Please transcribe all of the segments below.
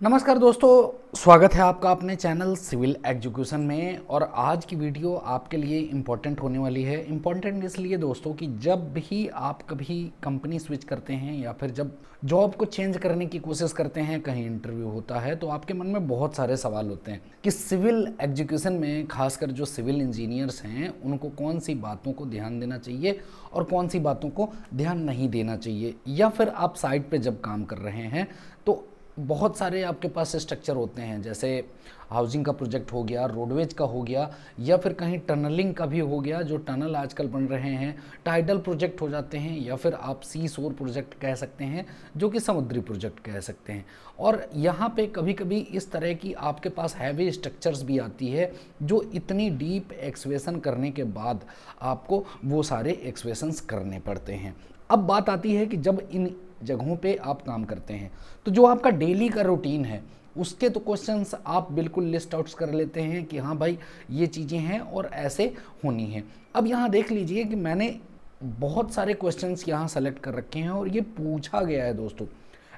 नमस्कार दोस्तों, स्वागत है आपका अपने चैनल सिविल एजुकेशन में। और आज की वीडियो आपके लिए इम्पॉर्टेंट होने वाली है। इम्पॉर्टेंट इसलिए दोस्तों कि जब भी आप कभी कंपनी स्विच करते हैं या फिर जब जॉब को चेंज करने की कोशिश करते हैं, कहीं इंटरव्यू होता है, तो आपके मन में बहुत सारे सवाल होते हैं कि सिविल एजुकेशन में खासकर जो सिविल इंजीनियर्स हैं उनको कौन सी बातों को ध्यान देना चाहिए और कौन सी बातों को ध्यान नहीं देना चाहिए। या फिर आप साइट पे जब काम कर रहे हैं तो बहुत सारे आपके पास स्ट्रक्चर होते हैं, जैसे हाउसिंग का प्रोजेक्ट हो गया, रोडवेज का हो गया, या फिर कहीं टनलिंग का भी हो गया, जो टनल आजकल बन रहे हैं, टाइडल प्रोजेक्ट हो जाते हैं, या फिर आप सी शोर प्रोजेक्ट कह सकते हैं, जो कि समुद्री प्रोजेक्ट कह सकते हैं। और यहाँ पे कभी कभी इस तरह की आपके पास हैवी स्ट्रक्चर्स भी आती है, जो इतनी डीप एक्सवेशन करने के बाद आपको वो सारे एक्सवेशंस करने पड़ते हैं। अब बात आती है कि जब इन जगहों पे आप काम करते हैं तो जो आपका डेली का रूटीन है उसके तो क्वेश्चंस आप बिल्कुल लिस्ट आउट्स कर लेते हैं कि हाँ भाई ये चीज़ें हैं और ऐसे होनी है। अब यहाँ देख लीजिए कि मैंने बहुत सारे क्वेश्चंस यहाँ सेलेक्ट कर रखे हैं और ये पूछा गया है दोस्तों।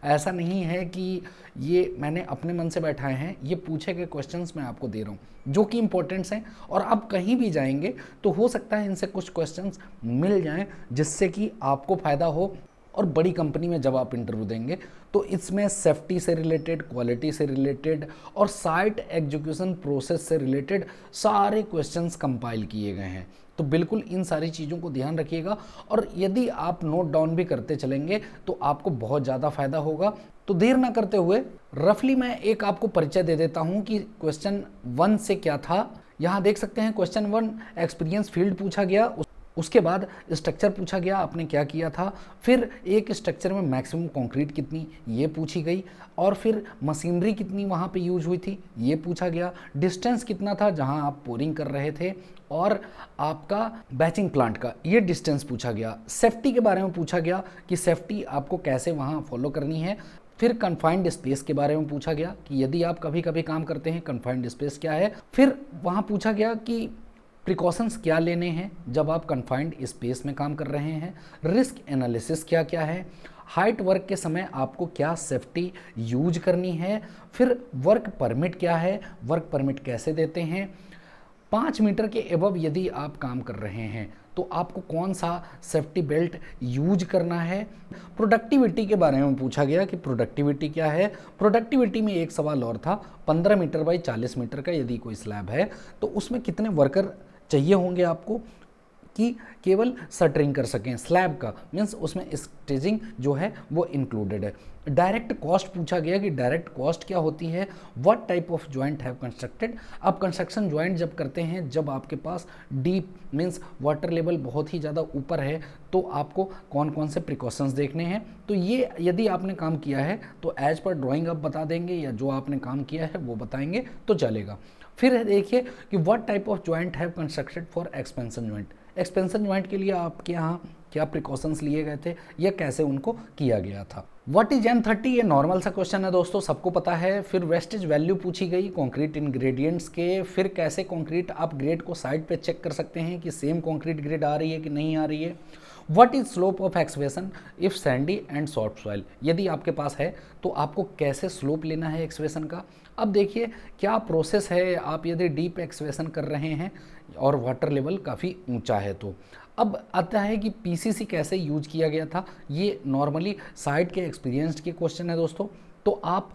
ऐसा नहीं है कि ये मैंने अपने मन से बैठाए हैं, ये पूछे गए क्वेश्चंस मैं आपको दे रहा हूँ जो कि इंपॉर्टेंट्स हैं। और आप कहीं भी जाएंगे तो हो सकता है इनसे कुछ क्वेश्चंस मिल जाएं जिससे कि आपको फ़ायदा हो। और बड़ी कंपनी में जब आप इंटरव्यू देंगे तो इसमें सेफ्टी से रिलेटेड, क्वालिटी से रिलेटेड और साइट एग्जीक्यूशन प्रोसेस से रिलेटेड सारे क्वेश्चंस कंपाइल किए गए हैं। तो बिल्कुल इन सारी चीज़ों को ध्यान रखिएगा और यदि आप नोट डाउन भी करते चलेंगे तो आपको बहुत ज़्यादा फायदा होगा। तो देर ना करते हुए रफली मैं एक आपको परिचय दे देता हूँ कि क्वेश्चन 1 से क्या था। यहाँ देख सकते हैं क्वेश्चन 1 एक्सपीरियंस फील्ड पूछा गया, उसके बाद स्ट्रक्चर पूछा गया आपने क्या किया था, फिर एक स्ट्रक्चर में मैक्सिमम कंक्रीट कितनी ये पूछी गई, और फिर मशीनरी कितनी वहाँ पे यूज हुई थी ये पूछा गया, डिस्टेंस कितना था जहाँ आप पोरिंग कर रहे थे, और आपका बैचिंग प्लांट का ये डिस्टेंस पूछा गया। सेफ्टी के बारे में पूछा गया कि सेफ्टी आपको कैसे वहाँ फॉलो करनी है। फिर कन्फाइंड स्पेस के बारे में पूछा गया कि यदि आप कभी कभी काम करते हैं कन्फाइंड स्पेस क्या है। फिर वहाँ पूछा गया कि प्रिकॉशंस क्या लेने हैं जब आप कन्फाइंड स्पेस में काम कर रहे हैं, रिस्क एनालिसिस क्या क्या है, हाइट वर्क के समय आपको क्या सेफ्टी यूज करनी है, फिर वर्क परमिट क्या है, वर्क परमिट कैसे देते हैं, 5 मीटर के एबव यदि आप काम कर रहे हैं तो आपको कौन सा सेफ्टी बेल्ट यूज करना है। प्रोडक्टिविटी के बारे में पूछा गया कि प्रोडक्टिविटी क्या है। प्रोडक्टिविटी में एक सवाल और था, 15 मीटर बाई 40 मीटर का यदि कोई स्लैब है तो उसमें कितने वर्कर चाहिए होंगे आपको कि केवल शटरिंग कर सकें स्लैब का, मीन्स उसमें स्टेजिंग जो है वो इंक्लूडेड है। डायरेक्ट कॉस्ट पूछा गया कि डायरेक्ट कॉस्ट क्या होती है, what type of joint have constructed. आप कंस्ट्रक्शन जॉइंट जब करते हैं जब आपके पास डीप मीन्स वाटर लेवल बहुत ही ज़्यादा ऊपर है तो आपको कौन कौन से प्रिकॉशंस देखने हैं। तो ये यदि आपने काम किया है तो एज पर ड्राइंग आप बता देंगे या जो आपने काम किया है वो बताएंगे तो चलेगा। फिर देखिए कि what type of joint have constructed for expansion joint. Expansion joint के लिए आपके यहाँ क्या प्रिकॉशंस लिए गए थे या कैसे उनको किया गया था। व्हाट इज M30, ये नॉर्मल सा क्वेश्चन है दोस्तों, सबको पता है। फिर वेस्टेज वैल्यू पूछी गई कंक्रीट इंग्रेडिएंट्स के, फिर कैसे कंक्रीट आप ग्रेड को साइड पे चेक कर सकते हैं कि सेम कंक्रीट ग्रेड आ रही है कि नहीं आ रही है। What is slope of excavation if Sandy and soft soil, यदि आपके पास है तो आपको कैसे स्लोप लेना है एक्सवेशन का। अब देखिए क्या प्रोसेस है, आप यदि डीप एक्सवेशन कर रहे हैं और वाटर लेवल काफ़ी ऊंचा है तो। अब आता है कि पीसीसी कैसे यूज किया गया था, ये नॉर्मली साइट के एक्सपीरियंस्ड के क्वेश्चन है दोस्तों। तो आप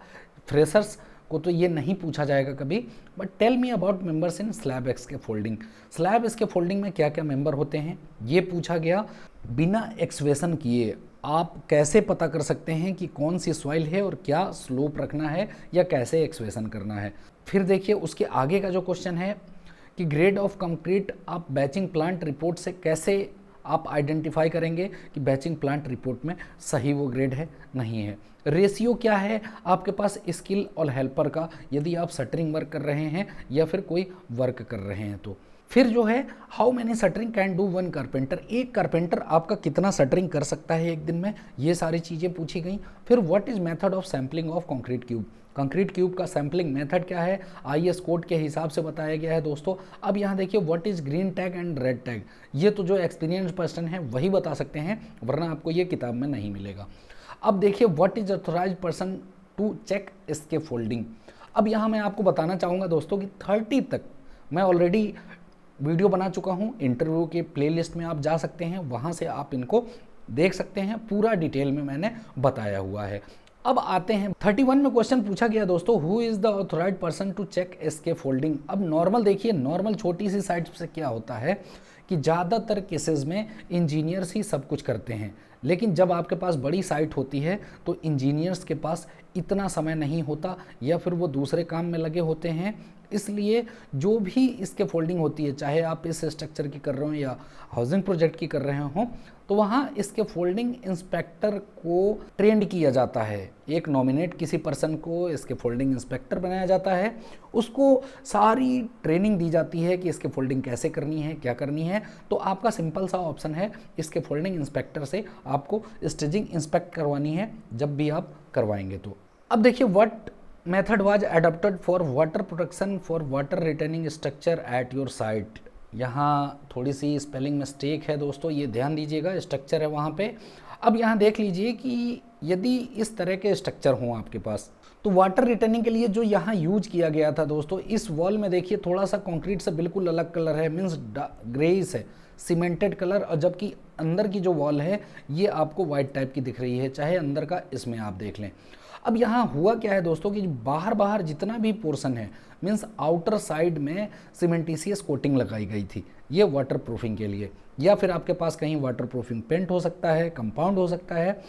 फ्रेशर्स को तो ये नहीं पूछा जाएगा कभी, but tell me about members in slab X के फोल्डिंग। स्लैब एक्स के फोल्डिंग में क्या क्या मेंबर होते हैं ये पूछा गया। बिना एक्सवेशन किए आप कैसे पता कर सकते हैं कि कौन सी सॉइल है और क्या स्लोप रखना है या कैसे एक्सवेशन करना है। फिर देखिए उसके आगे का जो क्वेश्चन है कि ग्रेड ऑफ कंक्रीट आप बैचिंग प्लांट रिपोर्ट से कैसे आप आइडेंटिफाई करेंगे कि बैचिंग प्लांट रिपोर्ट में सही वो ग्रेड है नहीं है। रेशियो क्या है आपके पास स्किल और हेल्पर का, यदि आप शटरिंग वर्क कर रहे हैं या फिर कोई वर्क कर रहे हैं तो। फिर जो है how many shuttering can do one carpenter, एक कारपेंटर आपका कितना शटरिंग कर सकता है एक दिन में, ये सारी चीज़ें पूछी गई। फिर what is method of sampling of concrete cube, concrete cube का सैम्पलिंग मेथड क्या है, IS कोड के हिसाब से बताया गया है दोस्तों। अब यहाँ देखिए what is green tag and red tag, ये तो जो एक्सपीरियंस पर्सन है वही बता सकते हैं, वरना आपको ये किताब में नहीं मिलेगा। अब देखिए what is authorise person to check इसके फोल्डिंग। अब यहाँ मैं आपको बताना चाहूँगा दोस्तों कि 30 तक मैं ऑलरेडी वीडियो बना चुका हूँ, इंटरव्यू के प्लेलिस्ट में आप जा सकते हैं, वहाँ से आप इनको देख सकते हैं, पूरा डिटेल में मैंने बताया हुआ है। अब आते हैं 31 में क्वेश्चन पूछा गया दोस्तों, who is the authorized person to check एसके फोल्डिंग। अब नॉर्मल देखिए, नॉर्मल छोटी सी साइट से क्या होता है कि ज़्यादातर केसेस में इंजीनियर्स ही सब कुछ करते हैं, लेकिन जब आपके पास बड़ी साइट होती है तो इंजीनियर्स के पास इतना समय नहीं होता या फिर वो दूसरे काम में लगे होते हैं। इसलिए जो भी इसके फोल्डिंग होती है, चाहे आप इस स्ट्रक्चर की कर रहे हो या हाउसिंग प्रोजेक्ट की कर रहे हो, तो वहाँ इसके फोल्डिंग इंस्पेक्टर को ट्रेंड किया जाता है। एक नॉमिनेट किसी पर्सन को इसके फोल्डिंग इंस्पेक्टर बनाया जाता है, उसको सारी ट्रेनिंग दी जाती है कि इसके फोल्डिंग कैसे करनी है, क्या करनी है। तो आपका सिंपल सा ऑप्शन है, इसके फोल्डिंग इंस्पेक्टर से आपको स्टेजिंग इंस्पेक्ट करवानी है जब भी आप करवाएंगे तो। अब देखिए, what method was adopted for water protection for water retaining structure at your site. यहाँ थोड़ी सी स्पेलिंग मिस्टेक है दोस्तों, ये ध्यान दीजिएगा, स्ट्रक्चर है वहाँ पे। अब यहाँ देख लीजिए कि यदि इस तरह के स्ट्रक्चर हों आपके पास, तो वाटर रिटेनिंग के लिए जो यहाँ यूज किया गया था दोस्तों, इस वॉल में देखिए थोड़ा सा कंक्रीट से बिल्कुल अलग कलर है, मीन्स ग्रेइश है, सीमेंटेड कलर, और जबकि अंदर की जो वॉल है ये आपको वाइट टाइप की दिख रही है, चाहे अंदर का इसमें आप देख लें। अब यहाँ हुआ क्या है दोस्तों कि बाहर जितना भी पोर्शन है, मीन्स आउटर साइड में सीमेंटीशियस कोटिंग लगाई गई थी, ये वाटर प्रूफिंग के लिए, या फिर आपके पास कहीं वाटर प्रूफिंग पेंट हो सकता है, कंपाउंड हो सकता है,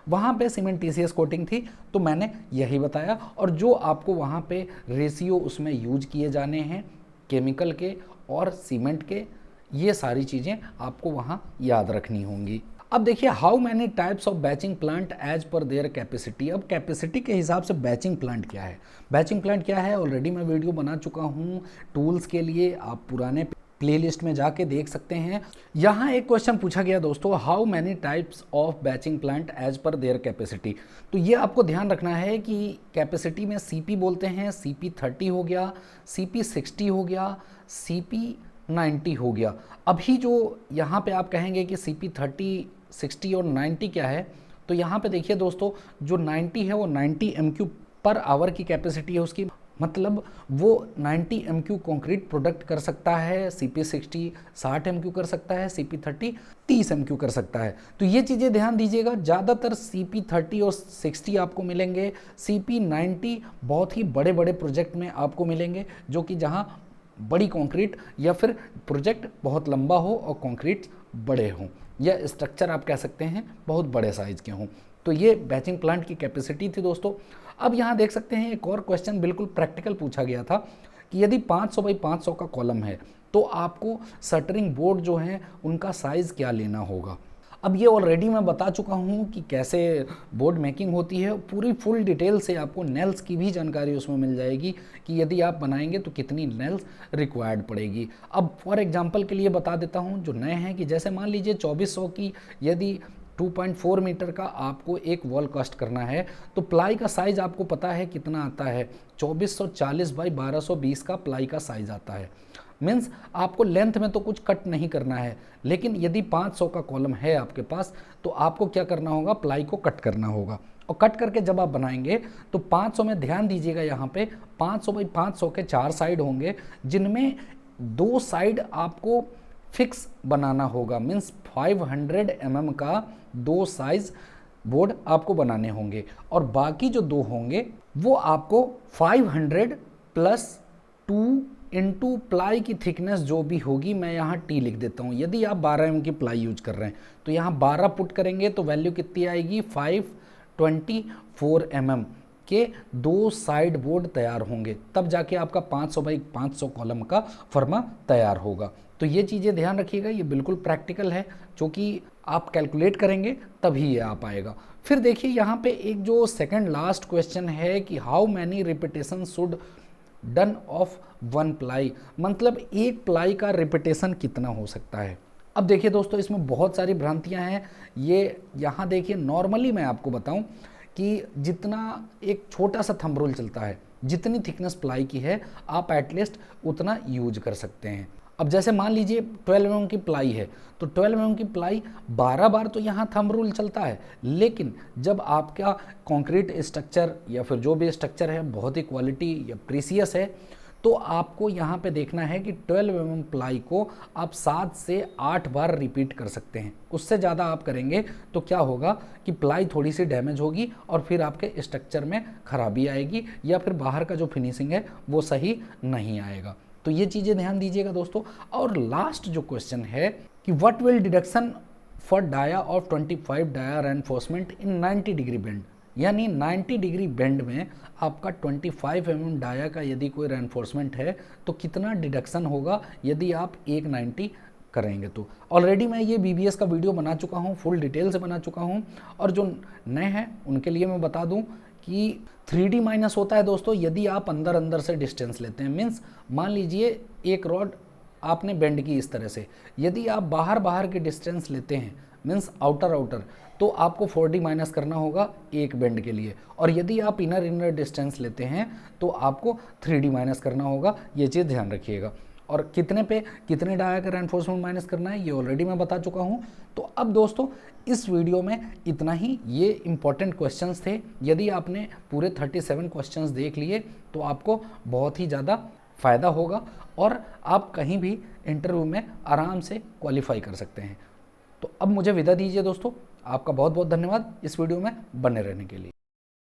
वहाँ पे सीमेंटीशियस कोटिंग थी, तो मैंने यही बताया। और जो आपको वहाँ पे रेशियो उसमें यूज किए जाने हैं केमिकल के और सीमेंट के, ये सारी चीज़ें आपको वहाँ याद रखनी होंगी। अब देखिए, how many types of batching plant as per their capacity. अब कैपेसिटी के हिसाब से बैचिंग प्लांट क्या है, बैचिंग प्लांट क्या है, ऑलरेडी मैं वीडियो बना चुका हूँ टूल्स के लिए, आप पुराने प्लेलिस्ट में जाके देख सकते हैं। यहाँ एक क्वेश्चन पूछा गया दोस्तों, how many types of batching plant as per their capacity. तो ये आपको ध्यान रखना है कि कैपेसिटी में CP बोलते हैं, CP 30 हो गया, CP 60 हो गया, CP 90 हो गया। अभी जो यहाँ पे आप कहेंगे कि CP 30, 60 और 90 क्या है, तो यहाँ पे देखिए दोस्तों, जो 90 है वो 90 MQ पर आवर की कैपेसिटी है उसकी, मतलब वो 90 MQ कंक्रीट प्रोडक्ट कर सकता है, CP 60 60 MQ कर सकता है, CP 30 30 MQ कर सकता है। तो ये चीज़ें ध्यान दीजिएगा, ज़्यादातर CP 30 और 60 आपको मिलेंगे, CP 90 बहुत ही बड़े बड़े प्रोजेक्ट में आपको मिलेंगे, जो कि जहाँ बड़ी कंक्रीट या फिर प्रोजेक्ट बहुत लंबा हो और कंक्रीट बड़े हों, या स्ट्रक्चर आप कह सकते हैं बहुत बड़े साइज के हों। तो ये बैचिंग प्लांट की कैपेसिटी थी दोस्तों। अब यहाँ देख सकते हैं एक और क्वेश्चन बिल्कुल प्रैक्टिकल पूछा गया था कि यदि 500 बाई 500 का कॉलम है तो आपको शटरिंग बोर्ड जो है उनका साइज़ क्या लेना होगा। अब ये ऑलरेडी मैं बता चुका हूँ कि कैसे बोर्ड मेकिंग होती है, पूरी फुल डिटेल से आपको नेल्स की भी जानकारी उसमें मिल जाएगी कि यदि आप बनाएंगे तो कितनी नेल्स रिक्वायर्ड पड़ेगी। अब फॉर एग्जांपल के लिए बता देता हूँ जो नए हैं, कि जैसे मान लीजिए 2400 की यदि 2.4 मीटर का आपको एक वॉल कास्ट करना है, तो प्लाई का साइज़ आपको पता है कितना आता है, 2440 बाई 1220 का प्लाई का साइज़ आता है। मीन्स आपको लेंथ में तो कुछ कट नहीं करना है, लेकिन यदि 500 का कॉलम है आपके पास तो आपको क्या करना होगा, प्लाई को कट करना होगा। और कट करके जब आप बनाएंगे तो 500 में ध्यान दीजिएगा, यहाँ पे 500 बाई 500 के 4 साइड होंगे, जिनमें 2 साइड आपको फिक्स बनाना होगा। मीन्स 500 mm का 2 साइज बोर्ड आपको बनाने होंगे, और बाकी जो 2 होंगे वो आपको 500 + 2 इंटू प्लाई की थिकनेस जो भी होगी, मैं यहाँ T लिख देता हूँ। यदि आप 12 mm की प्लाई यूज कर रहे हैं तो यहाँ 12 पुट करेंगे तो वैल्यू कितनी आएगी, 524 mm के 2 साइड बोर्ड तैयार होंगे, तब जाके आपका 500 बाई 500 कॉलम का फर्मा तैयार होगा। तो ये चीज़ें ध्यान रखिएगा, ये बिल्कुल प्रैक्टिकल है, जो कि आप कैलकुलेट करेंगे तभी ये आ पाएगा। फिर देखिए यहाँ पे एक जो सेकंड लास्ट क्वेश्चन है कि how many repetition should done of 1 ply, मतलब एक प्लाई का रिपीटेशन कितना हो सकता है। अब देखिए दोस्तों, इसमें बहुत सारी भ्रांतियां हैं। ये यहाँ देखिए, नॉर्मली मैं आपको बताऊं कि जितना एक छोटा सा थंब रूल चलता है, जितनी थिकनेस प्लाई की है आप एटलीस्ट उतना यूज कर सकते हैं। अब जैसे मान लीजिए 12 mm की प्लाई है, तो 12 mm की प्लाई 12 बार तो यहाँ थंब रूल चलता है, लेकिन जब आपका कंक्रीट स्ट्रक्चर या फिर जो भी स्ट्रक्चर है बहुत ही क्वालिटी या प्रीसियस है, तो आपको यहाँ पे देखना है कि 12 mm प्लाई को आप 7 से 8 बार रिपीट कर सकते हैं। उससे ज़्यादा आप करेंगे तो क्या होगा कि प्लाई थोड़ी सी डैमेज होगी और फिर आपके स्ट्रक्चर में खराबी आएगी या फिर बाहर का जो फिनिशिंग है वो सही नहीं आएगा। तो ये चीज़ें ध्यान दीजिएगा दोस्तों। और लास्ट जो क्वेश्चन है कि what will deduction for dia of 25 dia reinforcement in 90 degree bend, यानी 90 डिग्री बेंड में आपका 25 mm डाया का यदि कोई रेनफोर्समेंट है तो कितना डिडक्शन होगा यदि आप 190 करेंगे। तो ऑलरेडी मैं ये BBS का वीडियो बना चुका हूँ, फुल डिटेल से बना चुका हूँ। और जो नए हैं उनके लिए मैं बता दूँ कि 3D माइनस होता है दोस्तों यदि आप अंदर अंदर से डिस्टेंस लेते हैं। मीन्स मान लीजिए एक रॉड आपने बेंड की इस तरह से, यदि आप बाहर बाहर के डिस्टेंस लेते हैं मीन्स आउटर, तो आपको 4D माइनस करना होगा एक बेंड के लिए। और यदि आप इनर डिस्टेंस लेते हैं तो आपको 3D माइनस करना होगा। ये चीज़ ध्यान रखिएगा। और कितने पे कितने डाया का रेनफोर्समेंट माइनस करना है ये ऑलरेडी मैं बता चुका हूँ। तो अब दोस्तों इस वीडियो में इतना ही। ये इंपॉर्टेंट क्वेश्चंस थे। यदि आपने पूरे 37 क्वेश्चंस देख लिए तो आपको बहुत ही ज़्यादा फ़ायदा होगा और आप कहीं भी इंटरव्यू में आराम से क्वालिफाई कर सकते हैं। तो अब मुझे विदा दीजिए दोस्तों। आपका बहुत बहुत धन्यवाद इस वीडियो में बने रहने के लिए।